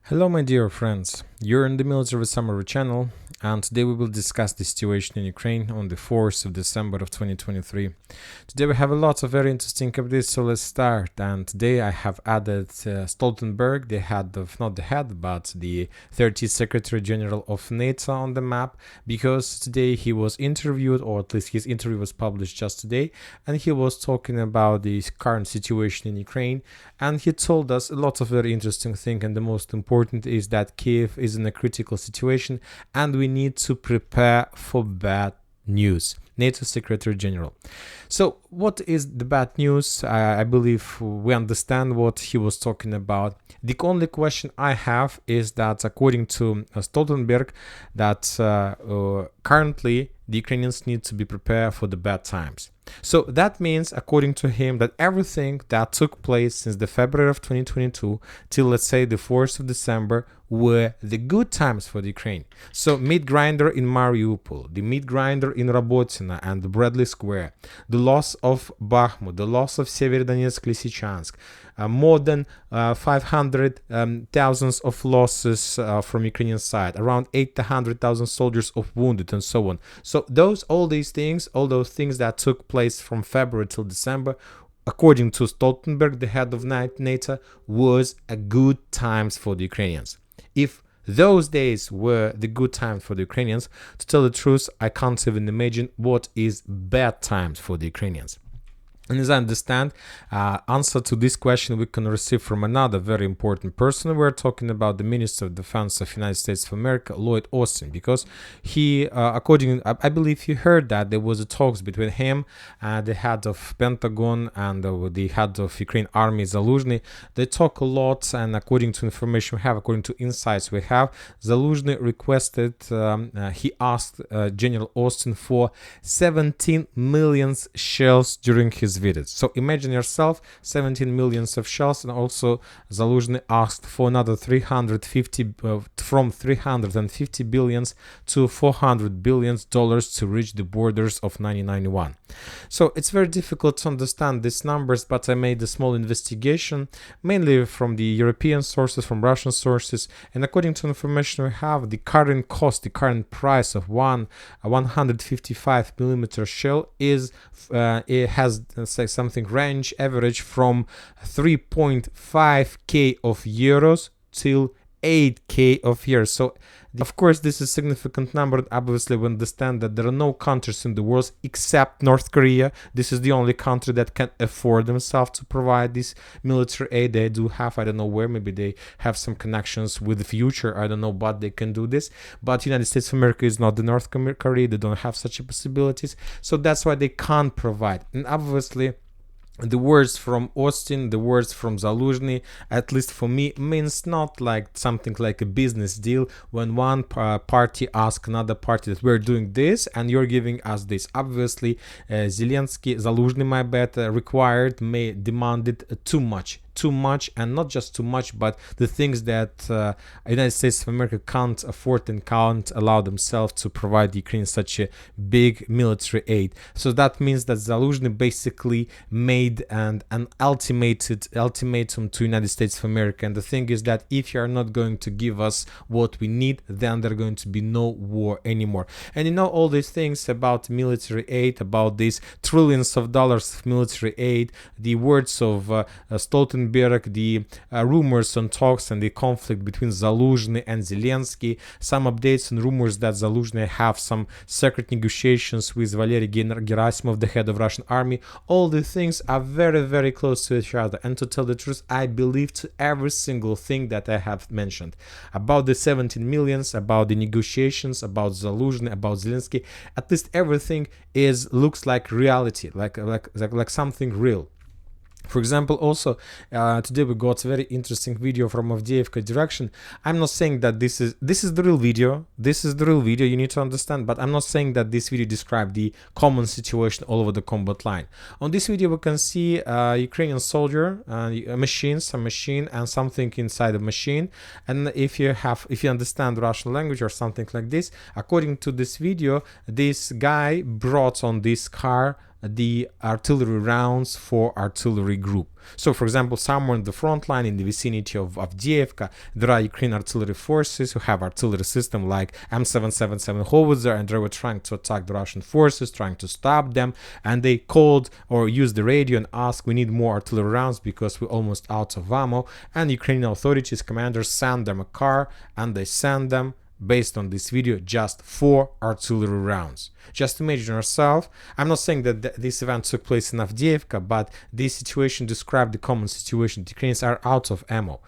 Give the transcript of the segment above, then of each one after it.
Hello my dear friends, you're in the Military Summary channel, and today we will discuss the situation in Ukraine on the 4th of December of 2023. Today we have a lot of very interesting updates, so let's start. And today I have added Stoltenberg, the head of, not the head, but the 30th Secretary General of NATO on the map, because today he was interviewed, or at least his interview was published just today, and he was talking about the current situation in Ukraine, and he told us a lot of very interesting things, and the most important is that Kiev is in a critical situation and we need to prepare for bad news. NATO Secretary General. So what is the bad news? I believe we understand what he was talking about. The only question I have is that according to Stoltenberg, that currently the Ukrainians need to be prepared for the bad times. So that means, according to him, that everything that took place since the February of 2022 till, let's say, the 4th of December were the good times for the Ukraine. So meat grinder in Mariupol, the meat grinder in Robotyne and Bradley Square, the loss of Bakhmut, the loss of Severodonetsk, Lysychansk, more than 500,000 of losses from Ukrainian side, around 800,000 soldiers of wounded, and so on. So all those things that took place from February till December, according to Stoltenberg, the head of NATO, was a good times for the Ukrainians. If those days were the good times for the Ukrainians, to tell the truth, I can't even imagine what is bad times for the Ukrainians. And as I understand, answer to this question we can receive from another very important person. We're talking about the Minister of Defense of the United States of America, Lloyd Austin, because he, I believe you heard that there was a talks between him and the head of Pentagon and the head of Ukraine Army, Zaluzhny. They talk a lot, and according to information we have, according to insights we have, Zaluzhny requested, he asked General Austin for 17 million shells during his visit. So imagine yourself 17 millions of shells, and also Zaluzhny asked for another 350 from 350 billions to 400 billions dollars to reach the borders of 1991. So it's very difficult to understand these numbers, but I made a small investigation, mainly from the European sources, from Russian sources, and according to information we have, the current cost, the current price of one 155 millimeter shell is it has say something range average from 3.5k of euros till 8k of euros. So of course this is a significant number. Obviously we understand that there are no countries in the world except North Korea. This is the only country that can afford themselves to provide this military aid. They do have, I don't know where, maybe they have some connections with the future, I don't know, but they can do this. But United States of America is not the North Korea. They don't have such possibilities, so that's why they can't provide. And obviously the words from Austin, the words from Zaluzhny, at least for me, means not like something like a business deal when one party asks another party that we're doing this and you're giving us this. Obviously, Zaluzhny, my bad, demanded too much, and not just too much, but the things that United States of America can't afford and can't allow themselves to provide Ukraine such a big military aid. So that means that Zaluzhny basically made an ultimatum to United States of America, and the thing is that if you are not going to give us what we need, then there's going to be no war anymore. And you know all these things about military aid, about these trillions of dollars of military aid, the words of Stoltenberg, the rumors on talks and the conflict between Zaluzhny and Zelensky, some updates and rumors that Zaluzhny have some secret negotiations with Valery Gerasimov, the head of Russian army. All the things are very, very close to each other, and to tell the truth, I believe to every single thing that I have mentioned about the 17 millions, about the negotiations, about Zaluzhny, about Zelensky. At least everything looks like reality, like something real. For example, also today we got a very interesting video from Avdiivka direction. I'm not saying that this is the real video. This is the real video, you need to understand, but I'm not saying that this video describes the common situation all over the combat line. On this video we can see a Ukrainian soldier, some machine and something inside the machine. And if you understand Russian language or something like this, according to this video, this guy brought on this car the artillery rounds for artillery group. So, for example, somewhere in the front line in the vicinity of Avdiivka, there are Ukrainian artillery forces who have artillery system like M777 howitzer, and they were trying to attack the Russian forces, trying to stop them, and they called or used the radio and asked, we need more artillery rounds because we're almost out of ammo. And Ukrainian authorities, commanders send them a car, and they send them, based on this video, just 4 artillery rounds. Just imagine yourself. I'm not saying that this event took place in Avdiivka, but this situation described the common situation. The Ukrainians are out of ammo.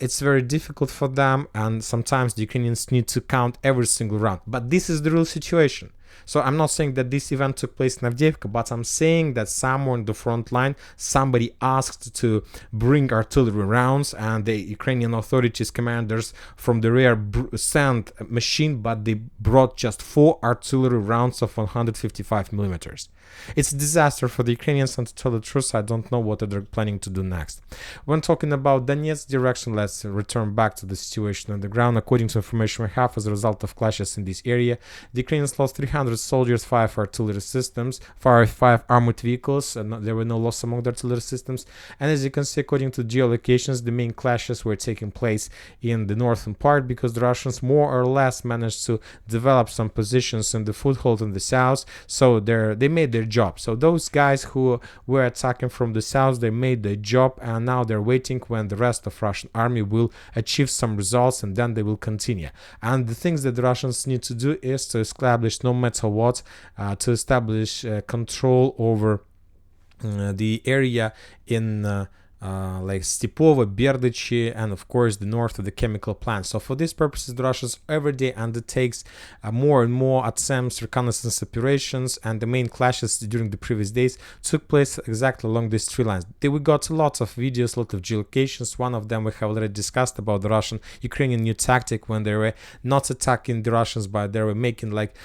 It's very difficult for them, and sometimes the Ukrainians need to count every single round. But this is the real situation. So I'm not saying that this event took place in Avdiivka, but I'm saying that somewhere in the front line, somebody asked to bring artillery rounds, and the Ukrainian authorities, commanders from the rear sent a machine, but they brought just 4 artillery rounds of 155 millimeters. It's a disaster for the Ukrainians, and to tell the truth, I don't know what they're planning to do next. When talking about Donetsk direction, let's return back to the situation on the ground. According to information we have, as a result of clashes in this area, the Ukrainians lost 300 soldiers, 5 artillery systems, 5 armored vehicles, and there were no loss among the artillery systems. And as you can see, according to geolocations, the main clashes were taking place in the northern part, because the Russians more or less managed to develop some positions in the foothold in the south, so they made their job. So those guys who were attacking from the south, they made their job, and now they're waiting when the rest of Russian army will achieve some results, and then they will continue. And the things that the Russians need to do is to establish, no matter what, to establish control over the area in like Stepovo, Berdichi, and of course the north of the chemical plant. So for these purposes, the Russians every day undertakes more and more attempts, reconnaissance operations, and the main clashes during the previous days took place exactly along these 3 lines. We got a lot of videos, a lot of geolocations. One of them we have already discussed about the Russian-Ukrainian new tactic, when they were not attacking the Russians, but they were making like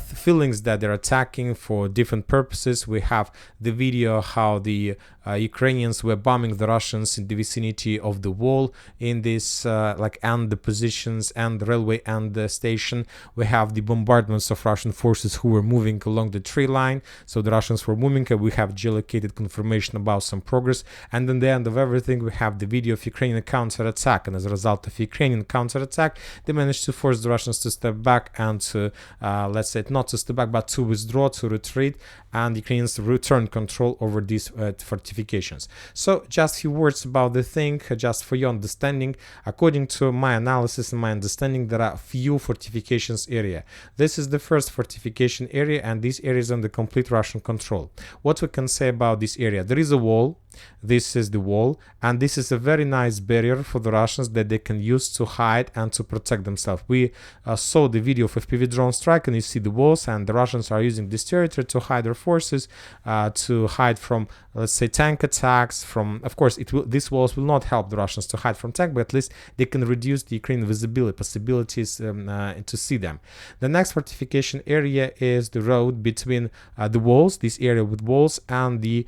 feelings that they're attacking for different purposes. We have the video how the Ukrainians were bombing the Russians in the vicinity of the wall in this and the positions and the railway and the station. We have the bombardments of Russian forces who were moving along the tree line. So the Russians were moving, and we have geolocated confirmation about some progress. And in the end of everything, we have the video of Ukrainian counterattack. And as a result of Ukrainian counterattack, they managed to force the Russians to step back and to, let's say, not to step back, but to withdraw, to retreat. And the Ukrainians returned control over these fortifications. So just a few words about the thing, just for your understanding. According to my analysis and my understanding, there are few fortifications area. This is the first fortification area, and this area is under complete Russian control. What we can say about this area? There is a wall. This is the wall, and this is a very nice barrier for the Russians that they can use to hide and to protect themselves. We saw the video of FPV drone strike, and you see the walls, and the Russians are using this territory to hide their forces, to hide from, let's say, tank attacks. From, of course, these walls will not help the Russians to hide from tank, but at least they can reduce the Ukrainian visibility possibilities to see them. The next fortification area is the road between the walls, this area with walls, and the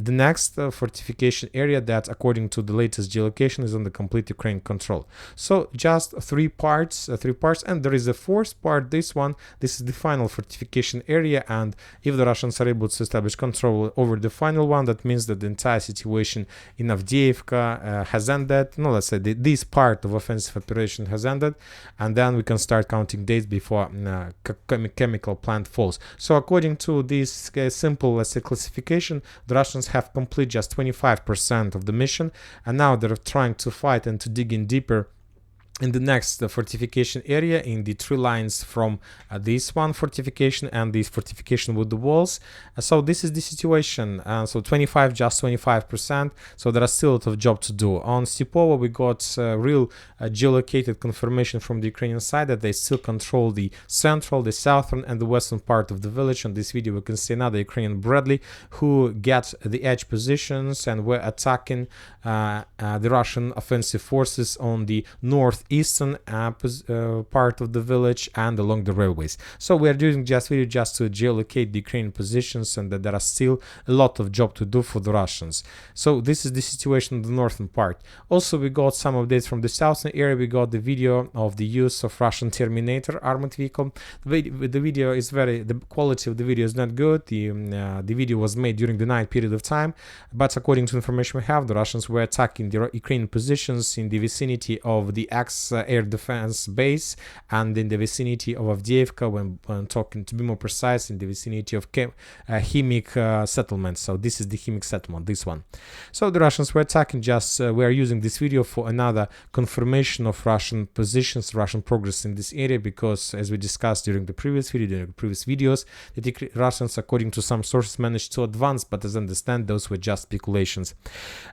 next fortification area that, according to the latest geolocation, is under complete Ukrainian control. So just three parts, and there is a 4th part. This is the final fortification area, and if the Russians are able to establish control over the final one, that means that the entire situation in Avdiivka has ended. No, let's say this part of offensive operation has ended, and then we can start counting days before chemical plant falls. So according to this simple, let's say, classification, the Russians have complete just 25% of the mission, and now they're trying to fight and to dig in deeper in the next fortification area, in the 3 lines from this one fortification and this fortification with the walls. So this is the situation. So 25%. So there are still a lot of job to do. On Stepovo, we got real geolocated confirmation from the Ukrainian side that they still control the central, the southern, and the western part of the village. On this video, we can see another Ukrainian Bradley who get the edge positions and were attacking the Russian offensive forces on the north northeastern part of the village and along the railways. So we are doing just video just to geolocate the Ukrainian positions, and that there are still a lot of job to do for the Russians. So this is the situation in the northern part. Also, we got some updates from the southern area. We got the video of the use of Russian Terminator armored vehicle. The video is the quality of the video is not good. The video was made during the night period of time, but according to information we have, the Russians were attacking the Ukrainian positions in the vicinity of the air defense base and in the vicinity of Avdiivka, when talking to be more precise, in the vicinity of Chemic settlement. So this is the Chemic settlement, this one. So the Russians were attacking. We are using this video for another confirmation of Russian positions, Russian progress in this area, because as we discussed during the previous videos, the Russians, according to some sources, managed to advance, but as I understand, those were just speculations.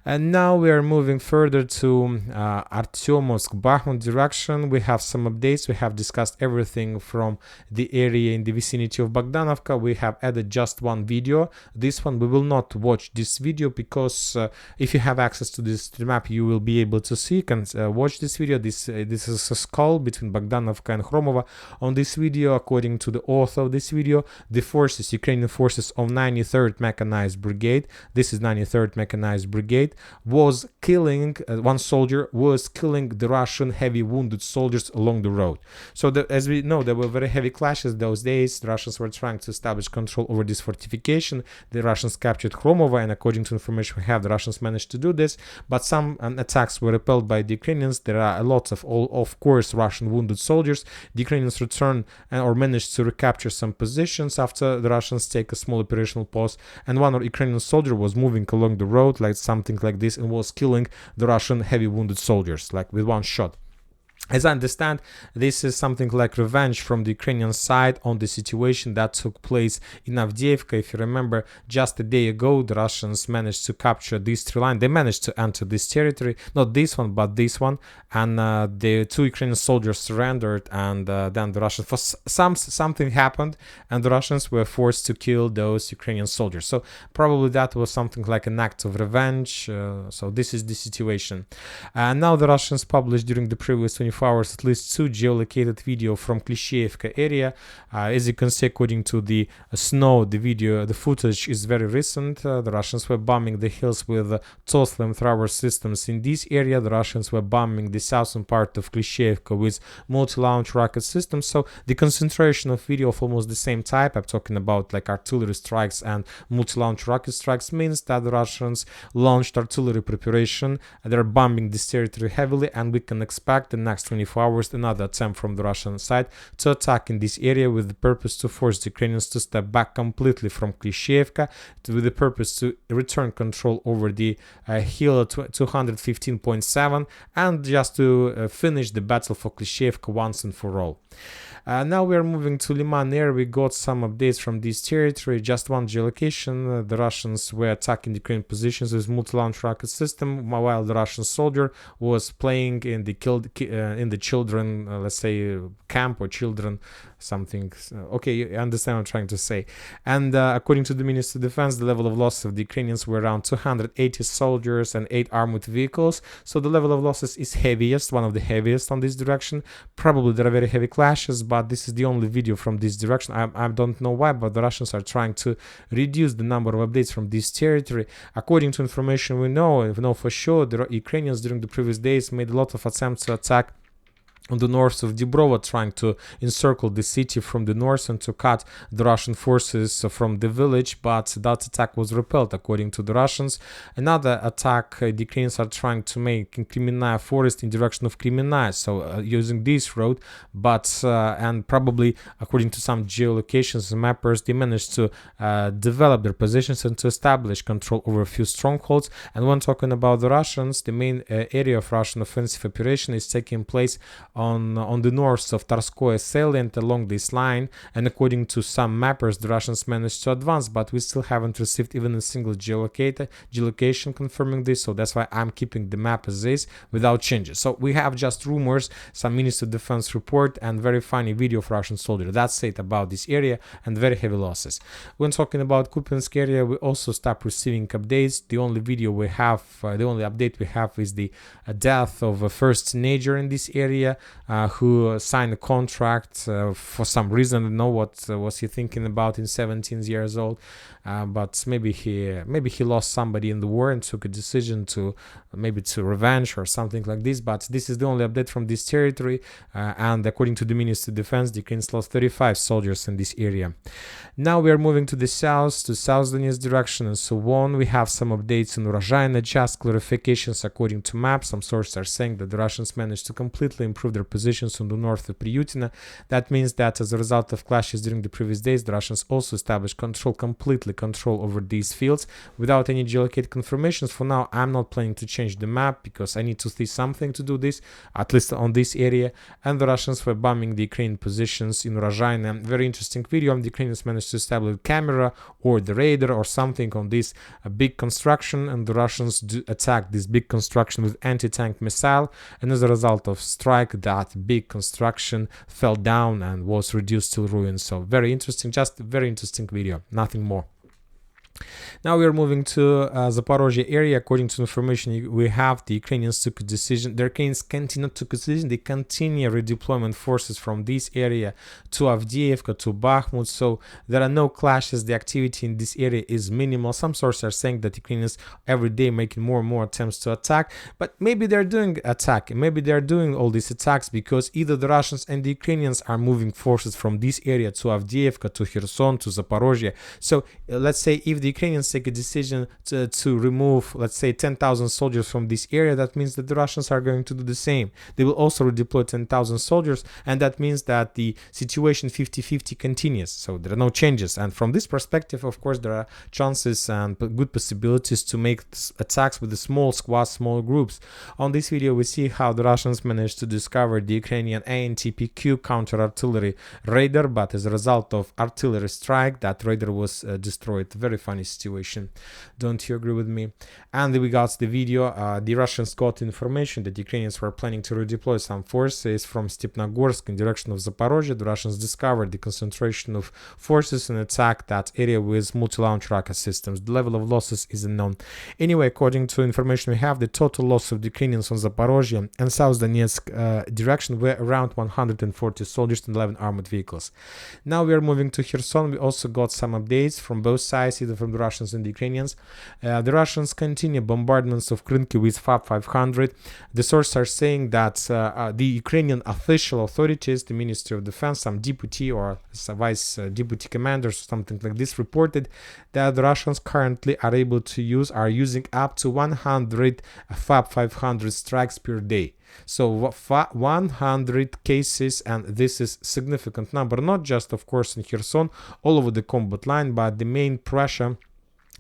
And now we are moving further to Artyomovsk, Bakhmut direction. We have some updates. We have discussed everything from the area in the vicinity of Bogdanovka. We have added just one video. This one we will not watch this video, because if you have access to this map, you will be able to see and watch this video. This is a skull between Bogdanovka and Khromovo. On this video, according to the author of this video, the Ukrainian forces of 93rd Mechanized Brigade, this is 93rd Mechanized Brigade, was killing, one soldier was killing the Russian heavy wounded soldiers along the road. So as we know, there were very heavy clashes those days. The Russians were trying to establish control over this fortification. The Russians captured Khromovo, and according to information we have, the Russians managed to do this, but some attacks were repelled by the Ukrainians. There are lots of course, Russian wounded soldiers. The Ukrainians returned or managed to recapture some positions after the Russians take a small operational pause, and one Ukrainian soldier was moving along the road like something like this and was killing the Russian heavy wounded soldiers like with one shot. As I understand, this is something like revenge from the Ukrainian side on the situation that took place in Avdiivka. If you remember, just a day ago, the Russians managed to capture these three lines. They managed to enter this territory, not this one, but this one. And the two Ukrainian soldiers surrendered, and then the Russians, for something happened, and the Russians were forced to kill those Ukrainian soldiers. So probably that was something like an act of revenge. So this is the situation. Now the Russians published during the previous 24 hours at least two geolocated video from Klishchiivka area. As you can see, according to the snow, the footage is very recent. The Russians were bombing the hills with TOS flamethrower systems. In this area, the Russians were bombing the southern part of Klishchiivka with multi-launch rocket systems. So the concentration of video of almost the same type, I'm talking about like artillery strikes and multi-launch rocket strikes, means that the Russians launched artillery preparation. They're bombing this territory heavily, and we can expect the next 24 hours another attempt from the Russian side to attack in this area with the purpose to force the Ukrainians to step back completely from Klishchiivka, with the purpose to return control over the hill 215.7 and just to finish the battle for Klishchiivka once and for all. Now we are moving to Liman area. We got some updates from this territory. Just one geolocation. The Russians were attacking the Ukrainian positions with multi-launch rocket system, while the Russian soldier was playing in the children, let's say, camp or children something. Okay, you understand what I'm trying to say. And according to the Ministry of Defense, the level of losses of the Ukrainians were around 280 soldiers and 8 armored vehicles. So the level of losses is heaviest, one of the heaviest on this direction. Probably there are very heavy clashes, but this is the only video from this direction. I don't know why, but the Russians are trying to reduce the number of updates from this territory. According to information we know for sure, the Ukrainians during the previous days made a lot of attempts to attack on the north of Dibrova, trying to encircle the city from the north and to cut the Russian forces from the village, but that attack was repelled according to the Russians. Another attack the Ukrainians are trying to make in Kremenaya forest in direction of Kremenaya, so using this road, but and probably according to some geolocations and mappers, they managed to develop their positions and to establish control over a few strongholds. And when talking about the Russians, the main area of Russian offensive operation is taking place on the north of Tarskoye salient along this line, and according to some mappers, the Russians managed to advance, but we still haven't received even a single geolocation confirming this, so that's why I'm keeping the map as is without changes. So we have just rumors, some Ministry of Defense report, and very funny video of Russian soldier. That's it about this area, and very heavy losses. When talking about Kupiansk area, we also start receiving updates. The only video we have, the only update we have is the death of a first teenager in this area who signed a contract for some reason. I don't know what was he thinking about in 17 years old, but maybe he lost somebody in the war and took a decision to maybe to revenge or something like this. But this is the only update from this territory, and according to the Ministry of Defense, the Ukrainians lost 35 soldiers in this area. Now we are moving to the south, to South Donetsk direction and so on. We have some updates in Urozhaina, just clarifications according to maps. Some sources are saying that the Russians managed to completely improve their positions on the north of Priutina. That means that as a result of clashes during the previous days, the Russians also established complete control over these fields without any geolocated confirmations. For now, I'm not planning to change the map because I need to see something to do this, at least on this area. And the Russians were bombing the Ukrainian positions in Urozhaina. Very interesting video. The Ukrainians managed to establish a camera or the radar or something on this big construction, and the Russians attacked this big construction with anti-tank missile, and as a result of strike, that big construction fell down and was reduced to ruins. So very interesting, just a very interesting video, nothing more. Now we are moving to Zaporozhye area. According to information we have, the Ukrainians took a decision. The Ukrainians took a decision. They continue redeployment forces from this area to Avdiivka, to Bakhmut. So there are no clashes. The activity in this area is minimal. Some sources are saying that Ukrainians every day making more and more attempts to attack. But maybe they're doing attack. Maybe they're doing all these attacks because either the Russians and the Ukrainians are moving forces from this area to Avdiivka, to Kherson, to Zaporozhye. So let's say if the Ukrainians take a decision to remove, let's say, 10,000 soldiers from this area, that means that the Russians are going to do the same. They will also redeploy 10,000 soldiers, and that means that the situation 50-50 continues. So there are no changes. And from this perspective, of course, there are chances and good possibilities to make attacks with the small squads, small groups. On this video, we see how the Russians managed to discover the Ukrainian ANTPQ counter-artillery radar, but as a result of artillery strike, that radar was destroyed. Very funny situation. Don't you agree with me? And we got the video. The Russians got information that Ukrainians were planning to redeploy some forces from Stepnogorsk in direction of Zaporozhye. The Russians discovered the concentration of forces and attacked that area with multi-launch rocket systems. The level of losses is unknown. Anyway, according to information we have, the total loss of the Ukrainians on Zaporozhye and South Donetsk direction were around 140 soldiers and 11 armored vehicles. Now we are moving to Kherson. We also got some updates from both sides, either from the Russians and the Ukrainians. The Russians continue bombardments of Krynki with FAB-500. The sources are saying that the Ukrainian official authorities, the Ministry of Defense, some deputy or vice deputy commanders, something like this, reported that the Russians currently are using up to 100 FAB-500 strikes per day. So 100 cases, and this is significant number, not just of course in Kherson, all over the combat line, but the main pressure,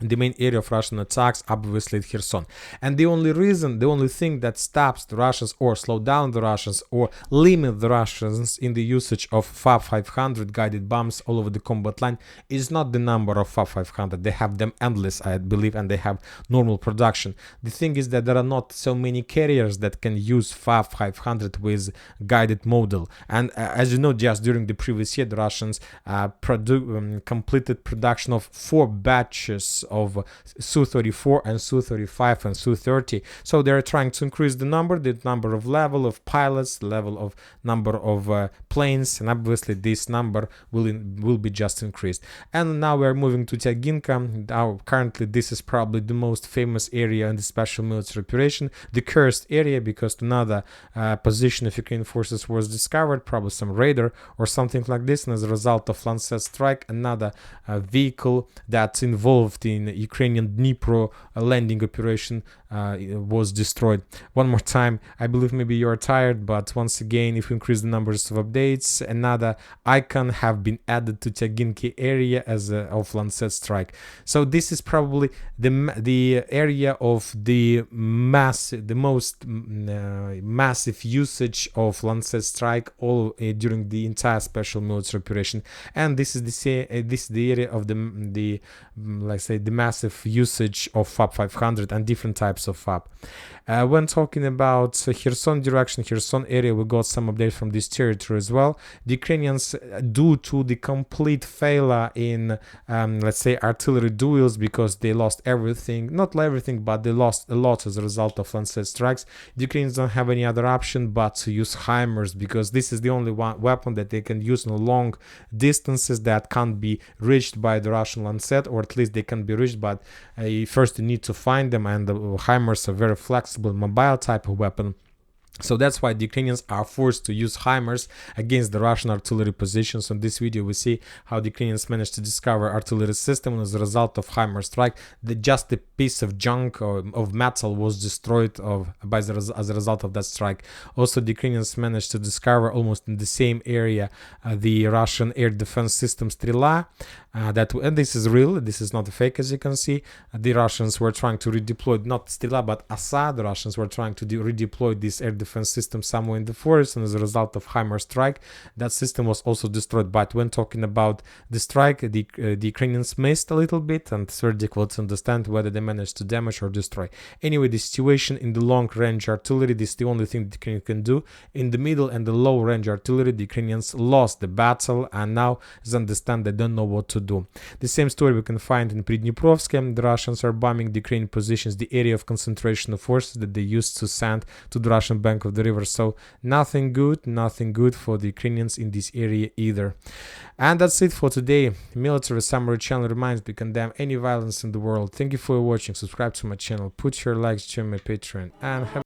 the main area of Russian attacks, obviously at Kherson. And the only thing that stops the Russians or slow down the Russians or limit the Russians in the usage of FAB-500 guided bombs all over the combat line is not the number of FAB-500. They have them endless, I believe, and they have normal production. The thing is that there are not so many carriers that can use FAB-500 with guided model. And as you know, just during the previous year, the Russians completed production of 4 batches of Su-34 and Su-35 and Su-30. So they're trying to increase the number of level of pilots, the level of number of planes, and obviously this number will be just increased. And now we're moving to Tyaginka. Now currently this is probably the most famous area in the special military operation, the cursed area, because another position of Ukrainian forces was discovered, probably some radar or something like this, and as a result of Lancet strike, another vehicle that's involved in Ukrainian Dnipro landing operation was destroyed. One more time, I believe maybe you're tired, but once again, if we increase the numbers of updates, another icon have been added to Tyaginki area as of Lancet strike. So this is probably the area of the most massive usage of Lancet strike all during the entire special military operation, and this is the area of the let's say the massive usage of FAB 500 and different types of FAB. When talking about Kherson direction, Kherson area, we got some updates from this territory as well. The Ukrainians, due to the complete failure in let's say artillery duels, because they lost everything, not everything, but they lost a lot as a result of Lancet strikes, the Ukrainians don't have any other option but to use HIMARS, because this is the only weapon that they can use in long distances that can't be reached by the Russian Lancet, or at least they can be reached, but first you need to find them, and the HIMARS are very flexible, mobile type of weapon. So that's why the Ukrainians are forced to use HIMARS against the Russian artillery positions. On this video, we see how the Ukrainians managed to discover artillery system, and as a result of HIMARS strike, just a piece of junk or of metal was destroyed as a result of that strike. Also, the Ukrainians managed to discover almost in the same area the Russian air defense system Strela. And this is real, this is not a fake, as you can see. The Russians were trying to redeploy, not Strela, but Asa. The Russians were trying to redeploy this air defense system somewhere in the forest, and as a result of HIMARS strike, that system was also destroyed. But when talking about the strike, the Ukrainians missed a little bit, and it's very difficult to understand whether they managed to damage or destroy. Anyway, the situation in the long-range artillery, this is the only thing the Ukrainians can do. In the middle and the low-range artillery, the Ukrainians lost the battle, and now, as understand, they don't know what to do. The same story we can find in Pridniprovsk. The Russians are bombing the Ukrainian positions, the area of concentration of forces that they used to send to the Russian bank of the river. So nothing good for the Ukrainians in this area either. And that's it for today. Military Summary channel reminds we condemn any violence in the world. Thank you for watching. Subscribe to my channel, put your likes, join my Patreon, and have